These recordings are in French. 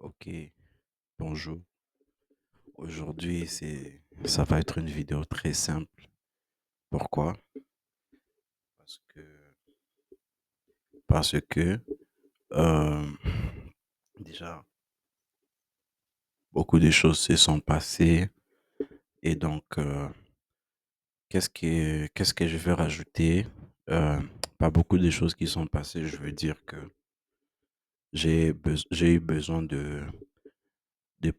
Ok, bonjour. Aujourd'hui, ça va être une vidéo très simple. Pourquoi? Parce que, parce que, euh, déjà, beaucoup de choses se sont passées et donc, qu'est-ce que je vais rajouter? Euh, Pas beaucoup de choses qui sont passées. Je veux dire que j'ai eu besoin de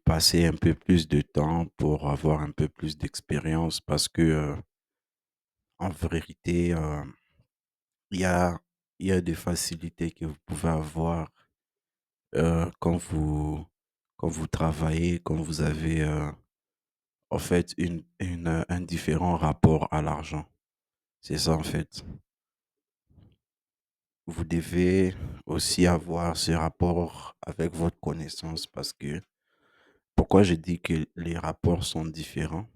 passer un peu plus de temps pour avoir un peu plus d'expérience parce que, en vérité, Il y a, il y a des facilités que vous pouvez avoir quand vous travaillez, quand vous avez en fait un différent rapport à l'argent. C'est ça en fait. Vous devez aussi avoir ce rapport avec votre connaissance parce que pourquoi je dis que les rapports sont différents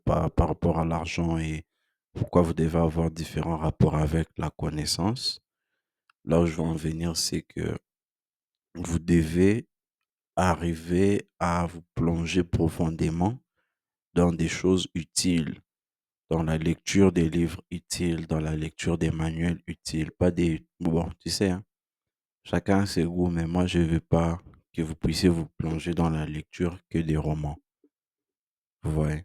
par rapport à l'argent et pourquoi vous devez avoir différents rapports avec la connaissance. Là où je veux en venir, c'est que vous devez arriver à vous plonger profondément dans des choses utiles, dans la lecture des livres utiles, dans la lecture des manuels utiles, pas des... Bon, tu sais, hein, chacun a ses goûts, mais moi, je ne veux pas que vous puissiez vous plonger dans la lecture que des romans. Vous voyez,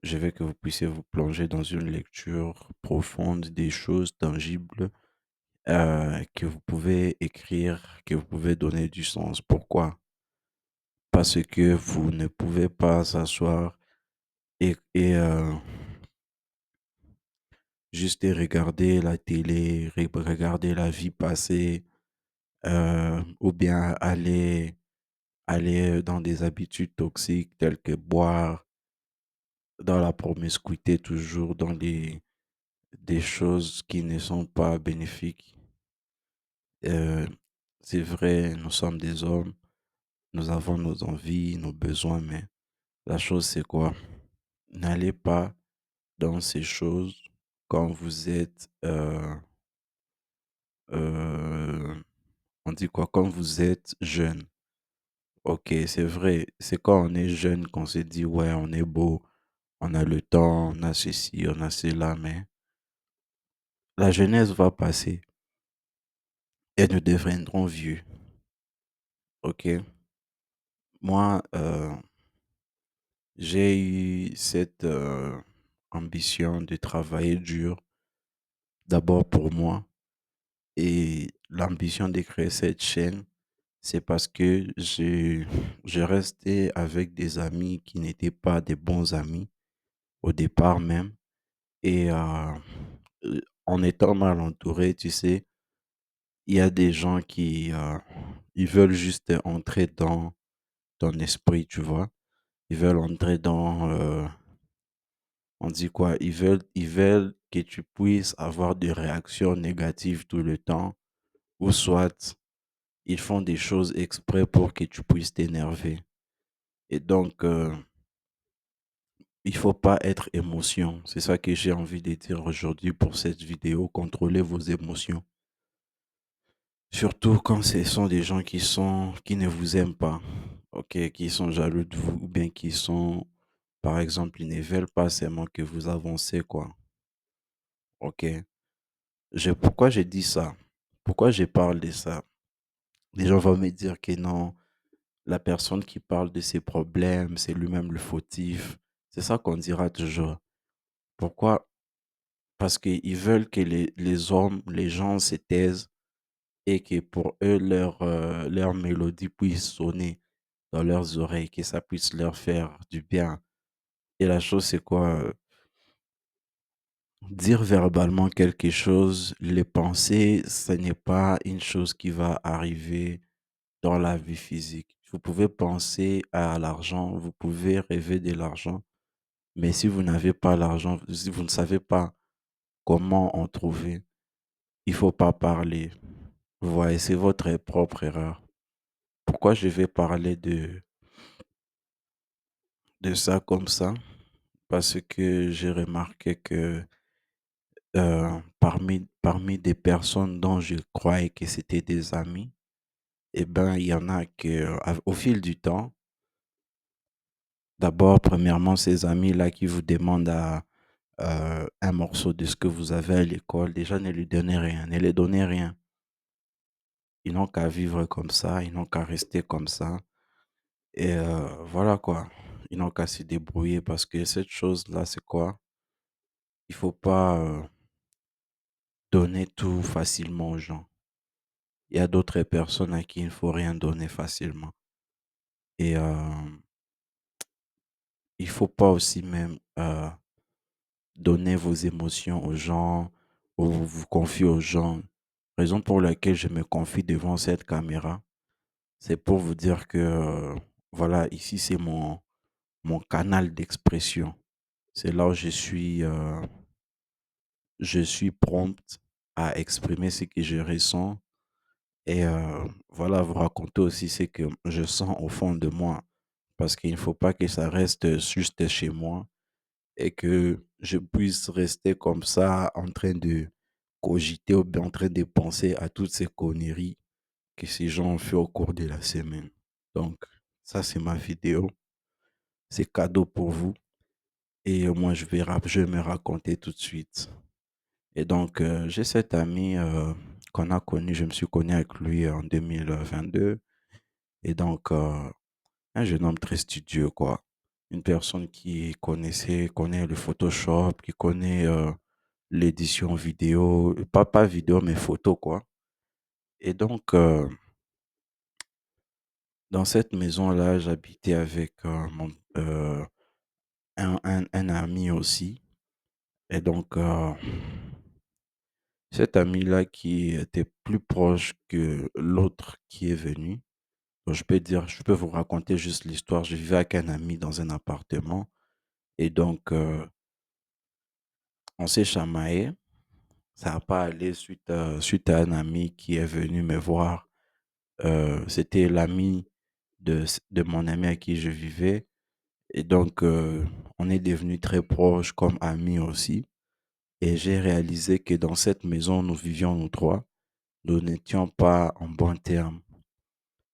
je veux que vous puissiez vous plonger dans une lecture profonde des choses tangibles que vous pouvez écrire, que vous pouvez donner du sens. Pourquoi? Parce que vous ne pouvez pas s'asseoir et juste regarder la télé, regarder la vie passer, ou bien aller dans des habitudes toxiques telles que boire, dans la promiscuité toujours, dans des choses qui ne sont pas bénéfiques. Euh, c'est vrai, nous sommes des hommes, nous avons nos envies, nos besoins, mais la chose c'est quoi? N'allez pas dans ces choses quand vous êtes euh, on dit quoi? Quand vous êtes jeune. Ok, c'est vrai. C'est quand on est jeune qu'on se dit, ouais, on est beau, on a le temps, on a ceci, on a cela, mais la jeunesse va passer et nous deviendrons vieux. Ok. Moi, j'ai eu cette ambition de travailler dur, d'abord pour moi, et l'ambition de créer cette chaîne, c'est parce que je restais avec des amis qui n'étaient pas des bons amis au départ même. Et en étant mal entouré, tu sais, il y a des gens qui ils veulent juste entrer dans ton esprit, tu vois. Ils veulent entrer dans, on dit quoi, ils veulent que tu puisses avoir des réactions négatives tout le temps, ou soit ils font des choses exprès pour que tu puisses t'énerver. Et donc, il faut pas être émotion. C'est ça que j'ai envie de dire aujourd'hui pour cette vidéo. Contrôlez vos émotions. Surtout quand ce sont des gens qui ne vous aiment pas, ok, qui sont jaloux de vous, ou bien qui sont, par exemple, ils ne veulent pas seulement que vous avancez, quoi. Ok. Pourquoi j'ai dit ça? Pourquoi je parle de ça? Les gens vont me dire que non, la personne qui parle de ses problèmes, c'est lui-même le fautif. C'est ça qu'on dira toujours. Pourquoi? Parce qu'ils veulent que les hommes, les gens se taisent et que pour eux, leur mélodie puisse sonner dans leurs oreilles, que ça puisse leur faire du bien. Et la chose, c'est quoi? Dire verbalement quelque chose, les pensées, ce n'est pas une chose qui va arriver dans la vie physique. Vous pouvez penser à l'argent, vous pouvez rêver de l'argent, mais si vous n'avez pas l'argent, si vous ne savez pas comment en trouver, il faut pas parler. Vous voyez, c'est votre propre erreur. Pourquoi je vais parler de ça comme ça? Parce que j'ai remarqué que parmi des personnes dont je croyais que c'était des amis, Eh ben, il y en a que, au fil du temps, d'abord, premièrement, ces amis-là qui vous demandent un morceau de ce que vous avez à l'école, déjà ne lui donnez rien, ne les donnez rien. Ils n'ont qu'à vivre comme ça, ils n'ont qu'à rester comme ça. Et voilà quoi. Ils n'ont qu'à se débrouiller parce que cette chose-là, c'est quoi? Il faut pas donner tout facilement aux gens. Il y a d'autres personnes à qui il ne faut rien donner facilement. Et il faut pas aussi même donner vos émotions aux gens ou vous confier aux gens. Raison pour laquelle je me confie devant cette caméra, c'est pour vous dire que voilà, ici c'est mon canal d'expression. C'est là où je suis prompt à exprimer ce que je ressens et voilà, vous raconter aussi ce que je sens au fond de moi. Parce qu'il ne faut pas que ça reste juste chez moi et que je puisse rester comme ça en train de cogiter ou bien en train de penser à toutes ces conneries que ces gens ont fait au cours de la semaine. Donc, ça, c'est ma vidéo. C'est cadeau pour vous. Et moi, je vais me raconter tout de suite. Et donc, j'ai cet ami qu'on a connu, je me suis connu avec lui en 2022. Et donc, un jeune homme très studieux, quoi. Une personne qui connaît le Photoshop, qui connaît l'édition vidéo, pas vidéo, mais photo, quoi. Et donc, dans cette maison-là, j'habitais avec euh, un ami aussi. Et donc, cet ami-là qui était plus proche que l'autre qui est venu. Donc, je peux vous raconter juste l'histoire. Je vivais avec un ami dans un appartement. Et donc, on s'est chamaillé. Ça n'a pas allé suite à un ami qui est venu me voir. C'était l'ami de mon ami à qui je vivais. Et donc, on est devenus très proches comme amis aussi. Et j'ai réalisé que dans cette maison où nous vivions, nous trois, nous n'étions pas en bon terme.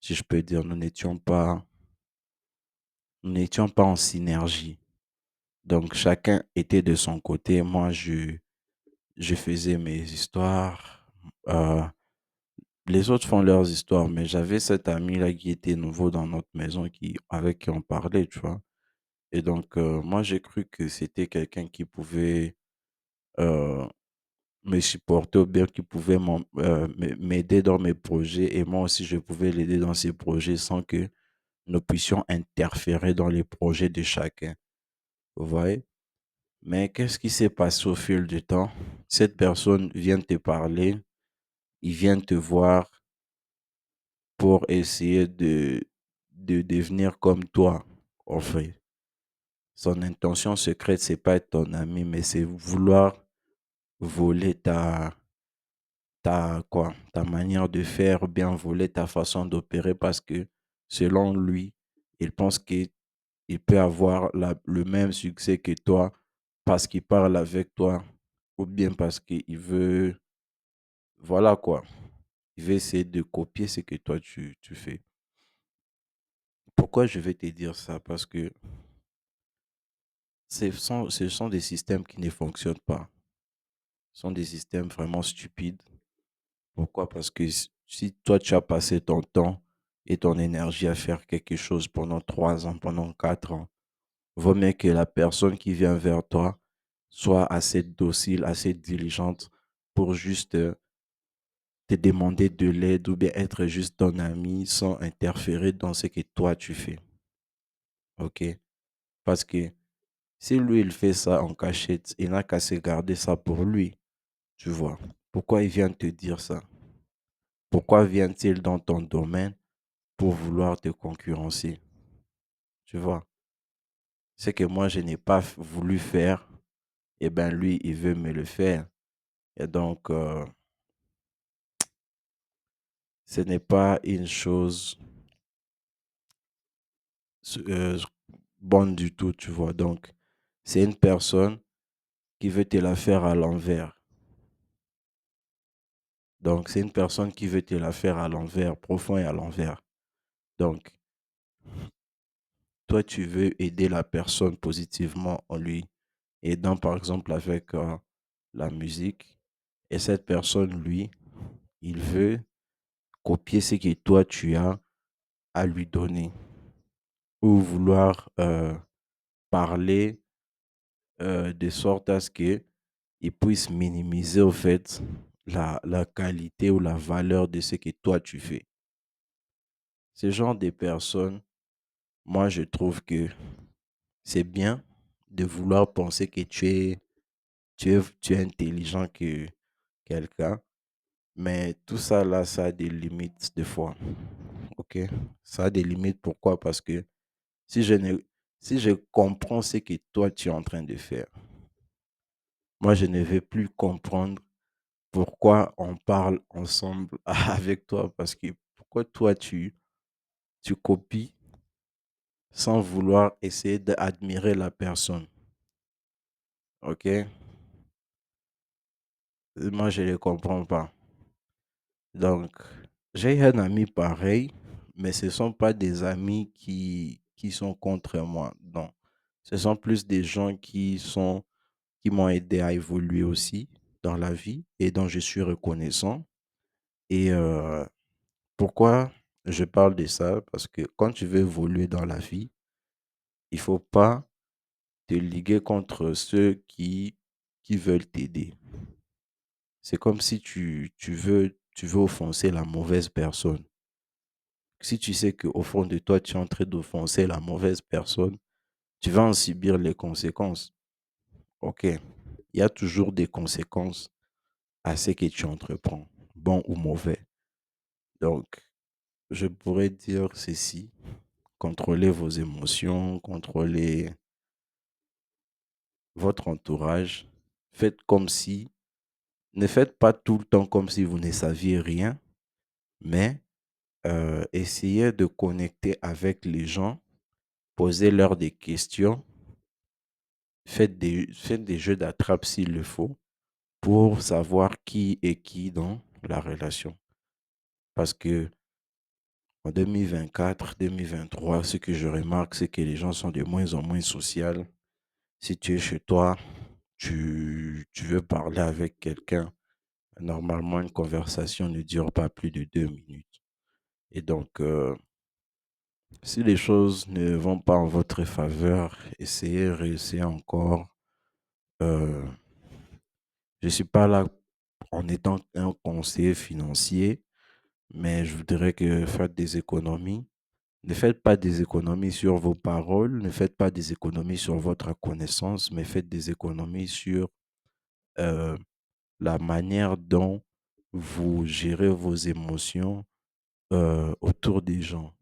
Si je peux dire, nous n'étions pas en synergie. Donc, chacun était de son côté. Moi, je faisais mes histoires. euh, les autres font leurs histoires, mais j'avais cet ami-là qui était nouveau dans notre maison, avec qui on parlait, tu vois. Et donc, moi, j'ai cru que c'était quelqu'un qui pouvait euh, me supporter ou bien qui pouvait m'aider dans mes projets et moi aussi, je pouvais l'aider dans ses projets sans que nous puissions interférer dans les projets de chacun. Vous voyez? Mais qu'est-ce qui s'est passé au fil du temps? Cette personne vient te parler, il vient te voir pour essayer de devenir comme toi, en fait. Son intention secrète, c'est pas être ton ami, mais c'est vouloir voler ta manière de faire, ou bien voler ta façon d'opérer parce que selon lui, il pense qu'il peut avoir le même succès que toi parce qu'il parle avec toi ou bien parce qu'il veut, voilà quoi, il veut essayer de copier ce que toi tu fais. Pourquoi je vais te dire ça? Parce que ce sont des systèmes qui ne fonctionnent pas. Ce sont des systèmes vraiment stupides. Pourquoi? Parce que si toi, tu as passé ton temps et ton énergie à faire quelque chose pendant 3 ans, pendant 4 ans, vaut mieux que la personne qui vient vers toi soit assez docile, assez diligente pour juste te demander de l'aide ou bien être juste ton ami sans interférer dans ce que toi tu fais. OK? Parce que si lui, il fait ça en cachette, il n'a qu'à se garder ça pour lui. Tu vois? Pourquoi il vient te dire ça? Pourquoi vient-il dans ton domaine pour vouloir te concurrencer? Tu vois? Ce que moi, je n'ai pas voulu faire, eh ben lui, il veut me le faire. Et donc, ce n'est pas une chose euh, bonne du tout, tu vois. Donc, c'est une personne qui veut te la faire à l'envers. Donc, c'est une personne qui veut te la faire à l'envers, profond et à l'envers. Donc, toi, tu veux aider la personne positivement en lui aidant, par exemple, avec la musique. Et cette personne, lui, il veut copier ce que toi, tu as à lui donner ou vouloir parler de sorte à ce que il puisse minimiser, au fait, la qualité ou la valeur de ce que toi, tu fais. Ce genre de personnes, moi, je trouve que c'est bien de vouloir penser que tu es intelligent que quelqu'un, mais tout ça là, ça a des limites des fois. OK? Ça a des limites. Pourquoi? Parce que si je ne, si je comprends ce que toi tu es en train de faire, moi je ne vais plus comprendre pourquoi on parle ensemble avec toi. Parce que pourquoi toi tu copies sans vouloir essayer d'admirer la personne. OK? Moi je ne comprends pas. Donc, j'ai un ami pareil, mais ce ne sont pas des amis qui sont contre moi. Non. Ce sont plus des gens qui m'ont aidé à évoluer aussi dans la vie et dont je suis reconnaissant. Et pourquoi je parle de ça? Parce que quand tu veux évoluer dans la vie, il faut pas te liguer contre ceux qui veulent t'aider. C'est comme si tu veux offenser la mauvaise personne. Si tu sais qu'au fond de toi, tu es en train d'offenser la mauvaise personne, tu vas en subir les conséquences. OK. Il y a toujours des conséquences à ce que tu entreprends, bon ou mauvais. Donc, je pourrais dire ceci, contrôlez vos émotions, contrôlez votre entourage. Faites comme si, ne faites pas tout le temps comme si vous ne saviez rien, mais essayez de connecter avec les gens, posez-leur des questions. Faites des jeux d'attrape s'il le faut pour savoir qui est qui dans la relation. Parce que en 2024, 2023, ce que je remarque, c'est que les gens sont de moins en moins sociaux. Si tu es chez toi, tu veux parler avec quelqu'un, normalement, une conversation ne dure pas plus de 2 minutes. Et donc, si les choses ne vont pas en votre faveur, essayez, réessayez encore. Euh, je ne suis pas là en étant un conseiller financier, mais je voudrais que faites des économies. Ne faites pas des économies sur vos paroles, ne faites pas des économies sur votre connaissance, mais faites des économies sur euh, la manière dont vous gérez vos émotions autour des gens.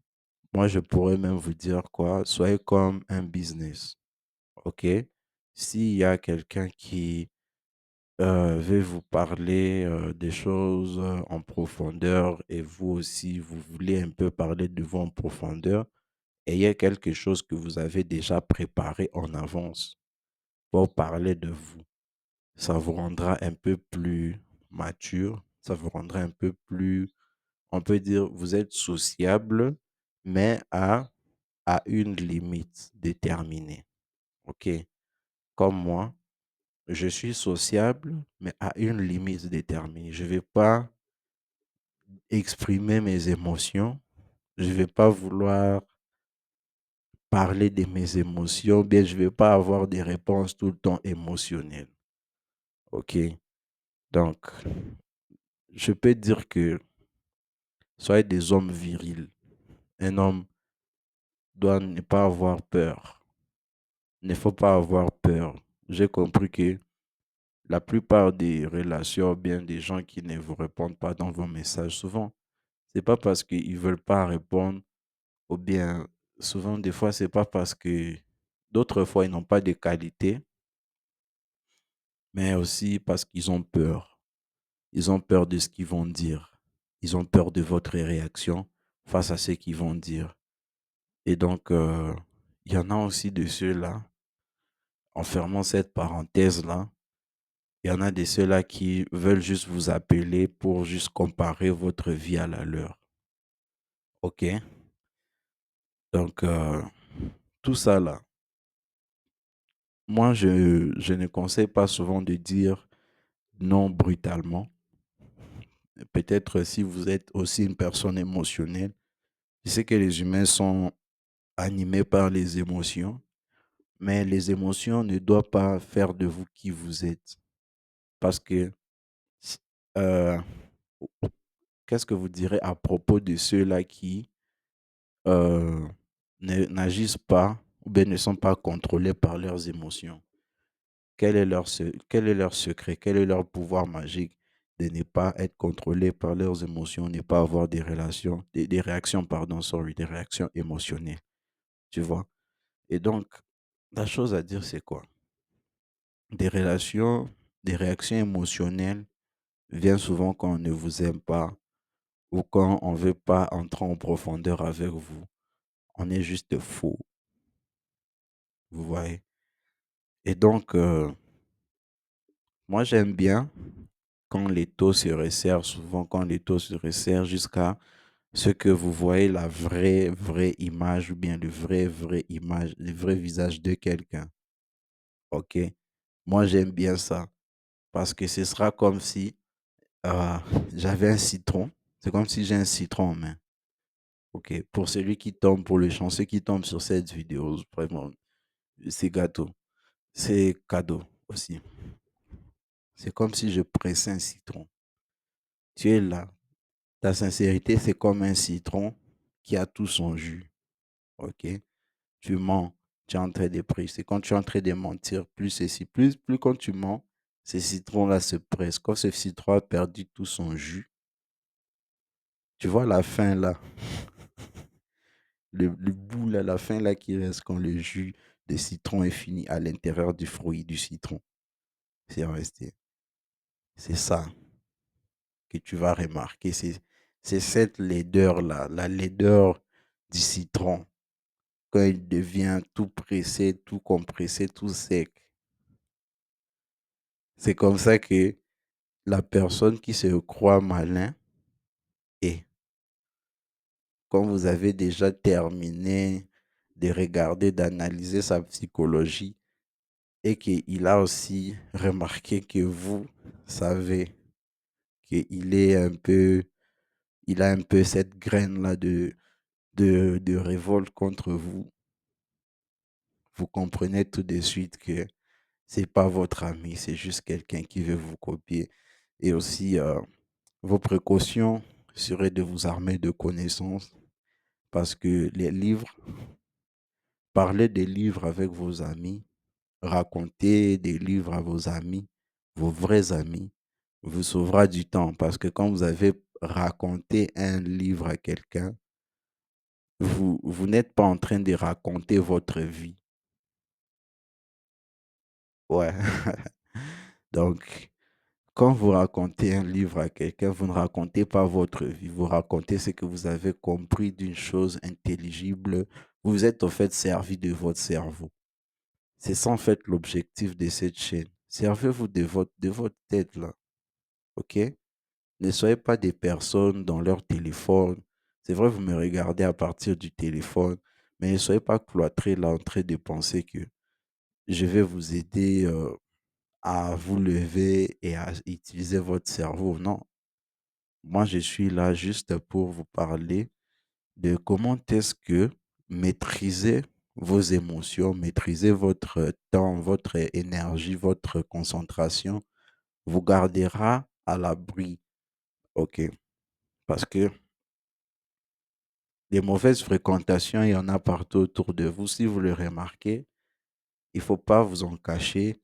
Moi, je pourrais même vous dire quoi, soyez comme un business, OK? S'il y a quelqu'un qui veut vous parler des choses en profondeur et vous aussi, vous voulez un peu parler de vous en profondeur, ayez quelque chose que vous avez déjà préparé en avance pour parler de vous. Ça vous rendra un peu plus mature, ça vous rendra un peu plus, on peut dire, vous êtes sociable, mais à une limite déterminée. OK? Comme moi, je suis sociable, mais à une limite déterminée. Je ne vais pas exprimer mes émotions. Je ne vais pas vouloir parler de mes émotions, bien je ne vais pas avoir des réponses tout le temps émotionnelles. OK? Donc, je peux dire que soyez des hommes virils. Un homme doit ne pas avoir peur. Il ne faut pas avoir peur. J'ai compris que la plupart des relations, bien des gens qui ne vous répondent pas dans vos messages, souvent, c'est pas parce qu'ils ne veulent pas répondre, ou bien souvent, des fois, c'est pas parce que d'autres fois, ils n'ont pas de qualité, mais aussi parce qu'ils ont peur. Ils ont peur de ce qu'ils vont dire. Ils ont peur de votre réaction face à ce qu'ils vont dire. Et donc, il y en a aussi de ceux-là, en fermant cette parenthèse-là, Il y en a de ceux-là qui veulent juste vous appeler pour juste comparer votre vie à la leur. OK? Donc, tout ça là, moi, je ne conseille pas souvent de dire non brutalement. Peut-être si vous êtes aussi une personne émotionnelle, je sais que les humains sont animés par les émotions, mais les émotions ne doivent pas faire de vous qui vous êtes. Parce que, euh, qu'est-ce que vous direz à propos de ceux-là qui euh, n'agissent pas ou bien ne sont pas contrôlés par leurs émotions? Quel est leur secret? Quel est leur pouvoir magique de ne pas être contrôlés par leurs émotions, ne pas avoir des relations, des réactions, pardon, sorry, des réactions émotionnelles, tu vois? Et donc, la chose à dire, c'est quoi? Des relations, des réactions émotionnelles viennent souvent quand on ne vous aime pas ou quand on ne veut pas entrer en profondeur avec vous. On est juste faux, vous voyez? Et donc, moi, j'aime bien quand les taux se resserrent, souvent quand les taux se resserrent jusqu'à ce que vous voyez la vraie image ou bien vraie image, le vrai visage de quelqu'un. OK? Moi, j'aime bien ça parce que ce sera comme si euh, j'avais un citron. C'est comme si j'ai un citron en main. OK? Pour celui qui tombe, pour le chanceux qui tombe sur cette vidéo, vraiment, c'est gâteau. C'est cadeau aussi. C'est comme si je pressais un citron. Tu es là. Ta sincérité, c'est comme un citron qui a tout son jus. OK? Tu mens, tu es en train de prêcher. C'est quand tu es en train de mentir, plus ceci, plus quand tu mens, ces citrons-là se pressent. Quand ce citron a perdu tout son jus, tu vois la fin là, le bout là, la fin là qui reste quand le jus de citron est fini à l'intérieur du fruit du citron. C'est resté. C'est ça que tu vas remarquer. C'est cette laideur-là, la laideur du citron, quand il devient tout pressé, tout compressé, tout sec. C'est comme ça que la personne qui se croit malin et quand vous avez déjà terminé de regarder, d'analyser sa psychologie et qu'il a aussi remarqué que vous savez qu'il est un peu, il a un peu cette graine-là de révolte contre vous, vous comprenez tout de suite que c'est pas votre ami, c'est juste quelqu'un qui veut vous copier. Et aussi, vos précautions seraient de vous armer de connaissances parce que les livres, parler des livres avec vos amis, raconter des livres à vos amis, vos vrais amis, vous sauvera du temps parce que quand vous avez raconté un livre à quelqu'un, vous n'êtes pas en train de raconter votre vie. Ouais. Donc, quand vous racontez un livre à quelqu'un, vous ne racontez pas votre vie, vous racontez ce que vous avez compris d'une chose intelligible. Vous vous êtes en fait servi de votre cerveau. C'est ça en fait l'objectif de cette chaîne. Servez-vous de votre tête là, ok? Ne soyez pas des personnes dans leur téléphone. C'est vrai, vous me regardez à partir du téléphone, mais ne soyez pas cloîtrés là en train de penser que je vais vous aider à vous lever et à utiliser votre cerveau. Non, moi je suis là juste pour vous parler de comment est-ce que maîtriser vos émotions, maîtriser votre temps, votre énergie, votre concentration vous gardera à l'abri. OK? Parce que des mauvaises fréquentations, il y en a partout autour de vous. Si vous le remarquez, il ne faut pas vous en cacher.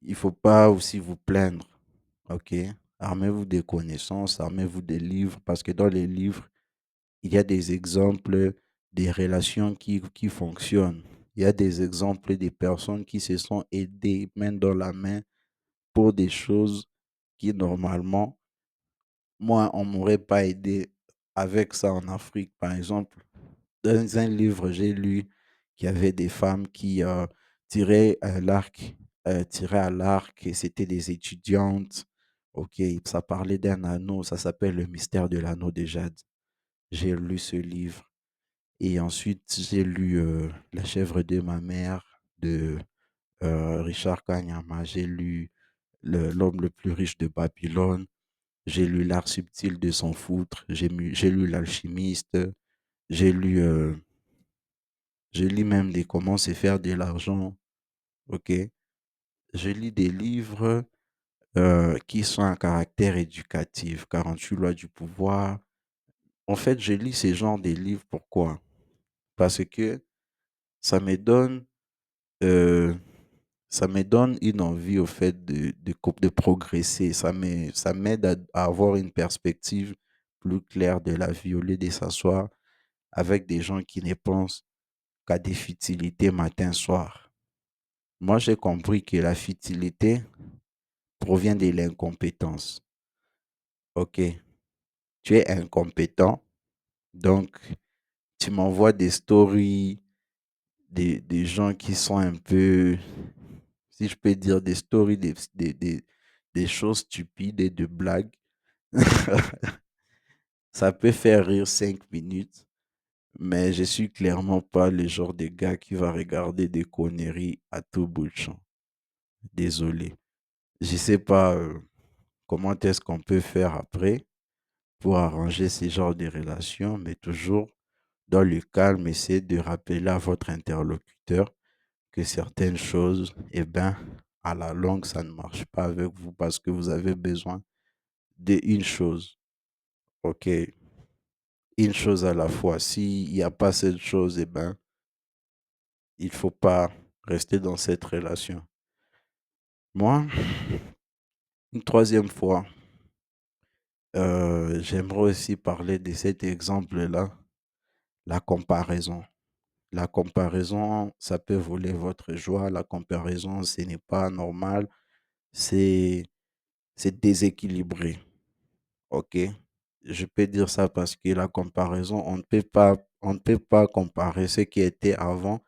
Il ne faut pas aussi vous plaindre. OK? Armez-vous des connaissances, armez-vous des livres, parce que dans les livres, il y a des exemples des relations qui fonctionnent. Il y a des exemples des personnes qui se sont aidées main dans la main pour des choses qui, normalement, moi, on ne m'aurait pas aidé avec ça en Afrique. Par exemple, dans un livre, j'ai lu qu'il y avait des femmes qui tiraient l'arc tirés à l'arc et c'était des étudiantes. OK, ça parlait d'un anneau, ça s'appelle Le mystère de l'anneau de jade. J'ai lu ce livre et ensuite j'ai lu, La chèvre de ma mère de, Richard Kanyama. J'ai lu le L'homme le plus riche de Babylone. J'ai lu L'art subtil de s'en foutre. J'ai lu L'alchimiste. J'ai lu, je lis même des Comment se faire de l'argent. OK. Je lis des livres qui sont à caractère éducatif, 48 lois du pouvoir. En fait, je lis ce genre de livres, pourquoi? Parce que ça me donne, euh, ça me donne une envie au fait de progresser. Ça m'aide à avoir une perspective plus claire de la vie au lieu de s'asseoir avec des gens qui ne pensent qu'à des futilités matin, soir. Moi, j'ai compris que la futilité provient de l'incompétence. OK, tu es incompétent, donc tu m'envoies des stories, des gens qui sont un peu, si je peux dire, des stories, des choses stupides et de blagues. Ça peut faire rire 5 minutes, mais je suis clairement pas le genre de gars qui va regarder des conneries à tout bout de champ. Désolé. Je sais pas comment est-ce qu'on peut faire après pour arranger ce genre de relations, mais toujours dans le calme, essayez de rappeler à votre interlocuteur que certaines choses, eh ben, à la longue, ça ne marche pas avec vous parce que vous avez besoin d'une chose. OK? Une chose à la fois. S'il n'y a pas cette chose, eh ben, il faut pas rester dans cette relation. Moi, une troisième fois, j'aimerais aussi parler de cet exemple-là, la comparaison. La comparaison, ça peut voler votre joie. La comparaison, ce n'est pas normal. C'est c'est déséquilibré. OK? Je peux dire ça parce que la comparaison, on ne peut pas comparer ce qui était avant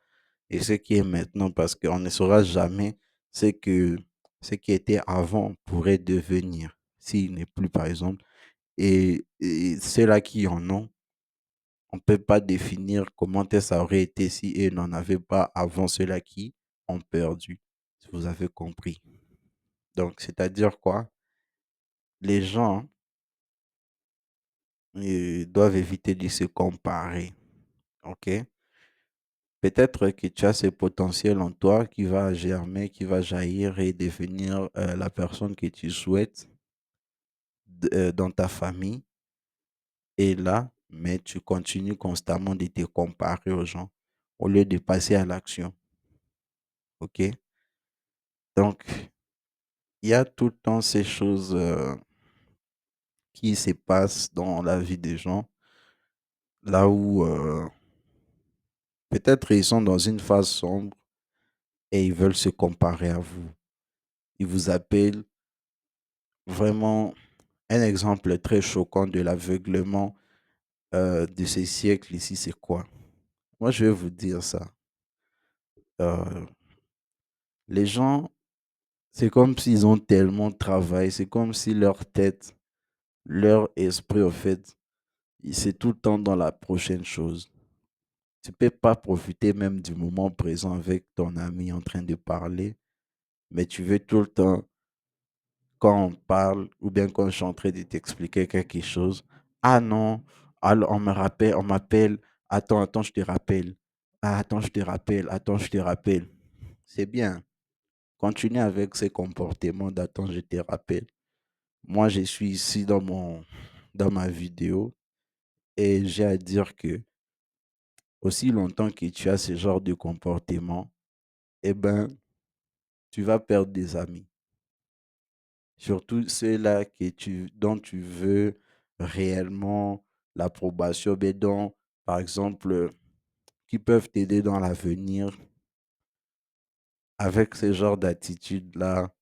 et ce qui est maintenant parce qu'on ne saura jamais ce que ce qui était avant pourrait devenir s'il n'est plus, par exemple. Et ceux-là qui en ont, on ne peut pas définir comment ça aurait été si eux n'en avaient pas avant ceux-là qui ont perdu. Si vous avez compris. Donc, c'est-à-dire quoi? Les gens doivent éviter de se comparer. OK? Peut-être que tu as ce potentiel en toi qui va germer, qui va jaillir et devenir la personne que tu souhaites dans ta famille. Et là, mais tu continues constamment de te comparer aux gens au lieu de passer à l'action. OK? Donc, il y a tout le temps ces choses qui se passent dans la vie des gens, là où peut-être ils sont dans une phase sombre et ils veulent se comparer à vous. Ils vous appellent vraiment un exemple très choquant de l'aveuglement de ces siècles ici, c'est quoi? Moi, je vais vous dire ça. Euh, les gens, c'est comme s'ils ont tellement travaillé, c'est comme si leur tête, leur esprit, au fait, c'est tout le temps dans la prochaine chose. Tu peux pas profiter même du moment présent avec ton ami en train de parler, mais tu veux tout le temps, quand on parle, ou bien quand je suis en train de t'expliquer quelque chose, ah non, alors on m'appelle, attends, je te rappelle. Ah, attends, je te rappelle, attends, je te rappelle. C'est bien. Continue avec ces comportements d'attends, je te rappelle. Moi, je suis ici dans ma vidéo et j'ai à dire que aussi longtemps que tu as ce genre de comportement, eh ben, tu vas perdre des amis. Surtout ceux-là dont tu veux réellement l'approbation, mais dont, par exemple, qui peuvent t'aider dans l'avenir. Avec ce genre d'attitude-là,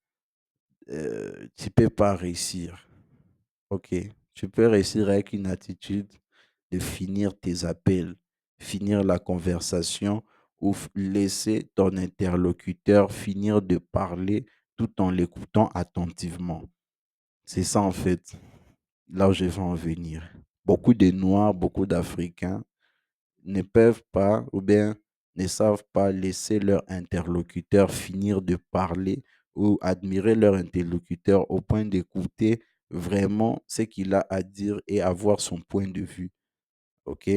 tu ne peux pas réussir. OK? Tu peux réussir avec une attitude de finir tes appels, finir la conversation ou laisser ton interlocuteur finir de parler tout en l'écoutant attentivement. C'est ça en fait, là où je veux en venir. Beaucoup de Noirs, beaucoup d'Africains ne peuvent pas ou bien ne savent pas laisser leur interlocuteur finir de parler ou admirer leur interlocuteur au point d'écouter vraiment ce qu'il a à dire et avoir son point de vue. OK?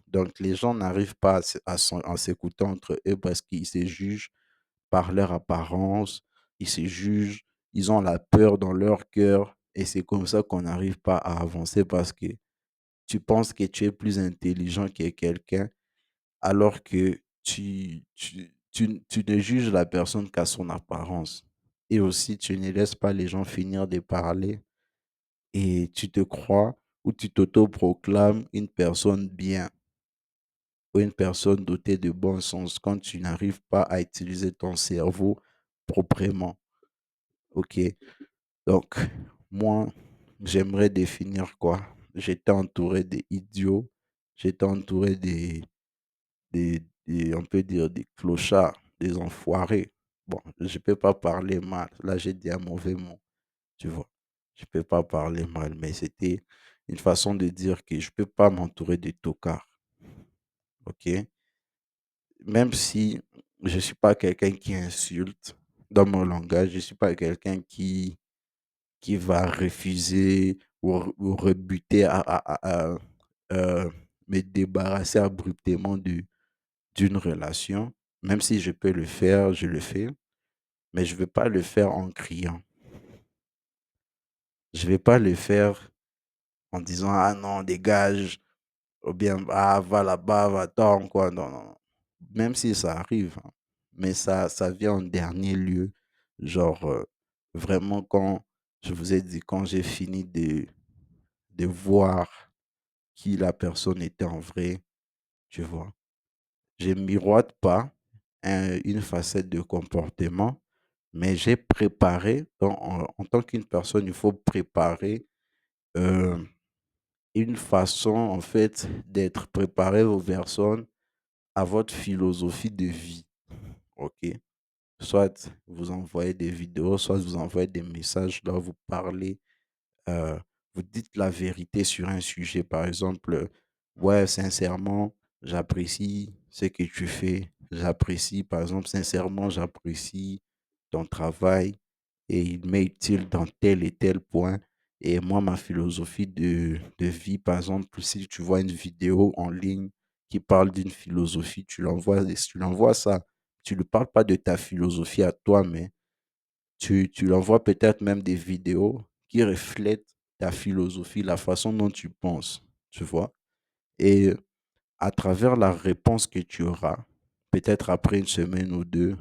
Donc, les gens n'arrivent pas à s'écouter entre eux parce qu'ils se jugent par leur apparence, ils se jugent, ils ont la peur dans leur cœur et c'est comme ça qu'on n'arrive pas à avancer parce que tu penses que tu es plus intelligent que quelqu'un alors que tu ne juges la personne qu'à son apparence. Et aussi, tu ne laisses pas les gens finir de parler et tu te crois ou tu t'auto-proclames une personne bien ou une personne dotée de bon sens quand tu n'arrives pas à utiliser ton cerveau proprement. OK? Donc, moi, j'aimerais définir quoi? J'étais entouré d'idiots, j'étais entouré on peut dire des clochards, des enfoirés. Bon, je peux pas parler mal. Là, j'ai dit un mauvais mot, tu vois. Je peux pas parler mal, mais c'était une façon de dire que je peux pas m'entourer de tocards. OK? Même si je suis pas quelqu'un qui insulte dans mon langage, je suis pas quelqu'un qui va refuser ou rebuter à me débarrasser abruptement d'une relation. Même si je peux le faire, je le fais, mais je ne vais pas le faire en criant. Je ne vais pas le faire en disant: «Ah non, dégage», ou bien: «Ah, va là-bas, va-t'en», quoi. Non, non, non. Même si ça arrive, hein, mais ça vient en dernier lieu. Genre, vraiment quand je vous ai dit, quand j'ai fini de voir qui la personne était en vrai, tu vois? Je miroite pas une facette de comportement, mais j'ai préparé, en tant qu'une personne, il faut préparer euh, une façon, en fait, d'être préparé aux personnes à votre philosophie de vie. OK? Soit vous envoyez des vidéos, soit vous envoyez des messages, là vous parlez, euh, vous dites la vérité sur un sujet. Par exemple, ouais, sincèrement, j'apprécie ce que tu fais. J'apprécie, par exemple, sincèrement, j'apprécie ton travail et il m'est utile dans tel et tel point. Et moi, ma philosophie de vie, par exemple, si tu vois une vidéo en ligne qui parle d'une philosophie, tu l'envoies ça. Tu ne parles pas de ta philosophie à toi, mais tu l'envoies peut-être même des vidéos qui reflètent ta philosophie, la façon dont tu penses, tu vois. Et à travers la réponse que tu auras, peut-être après une semaine ou deux,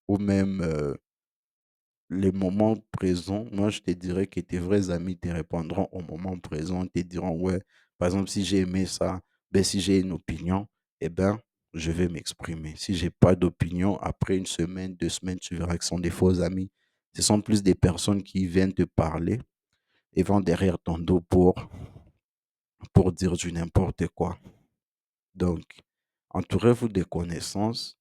ou même les moments présents, moi je te dirais que tes vrais amis te répondront au moment présent, te diront, ouais, par exemple, si j'ai aimé ça, ben, si j'ai une opinion, eh ben, je vais m'exprimer. Si j'ai pas d'opinion, après une semaine, 2 semaines, tu verras que ce sont des faux amis. Ce sont plus des personnes qui viennent te parler et vont derrière ton dos pour dire du n'importe quoi. Donc, entourez-vous de connaissances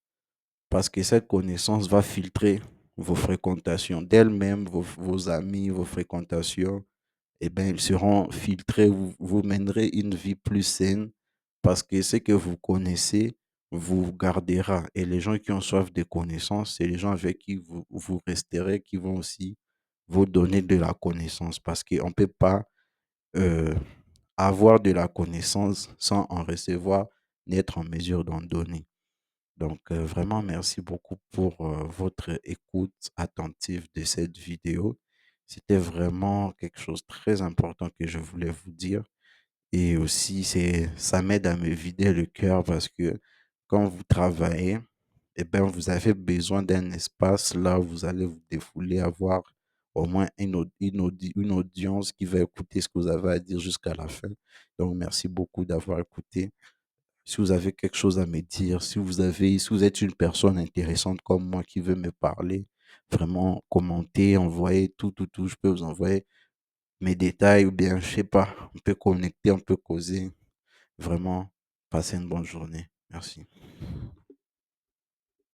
parce que cette connaissance va filtrer vos fréquentations d'elle-même, vos amis, vos fréquentations. Eh bien, ils seront filtrés, vous mènerez une vie plus saine parce que ce que vous connaissez vous gardera. Et les gens qui ont soif de connaissances, c'est les gens avec qui vous resterez, qui vont aussi vous donner de la connaissance parce qu'on ne peut pas euh, avoir de la connaissance sans en recevoir ni être en mesure d'en donner. Donc, vraiment, merci beaucoup pour votre écoute attentive de cette vidéo. C'était vraiment quelque chose de très important que je voulais vous dire. Et aussi, ça m'aide à me vider le cœur parce que quand vous travaillez, eh ben, vous avez besoin d'un espace là où vous allez vous défouler, avoir au moins une audience qui va écouter ce que vous avez à dire jusqu'à la fin. Donc, merci beaucoup d'avoir écouté. Si vous avez quelque chose à me dire, si vous êtes une personne intéressante comme moi qui veut me parler, vraiment commentez, envoyez tout, tout, tout. Je peux vous envoyer mes détails ou bien, je sais pas, on peut connecter, on peut causer. Vraiment, passez une bonne journée. Merci.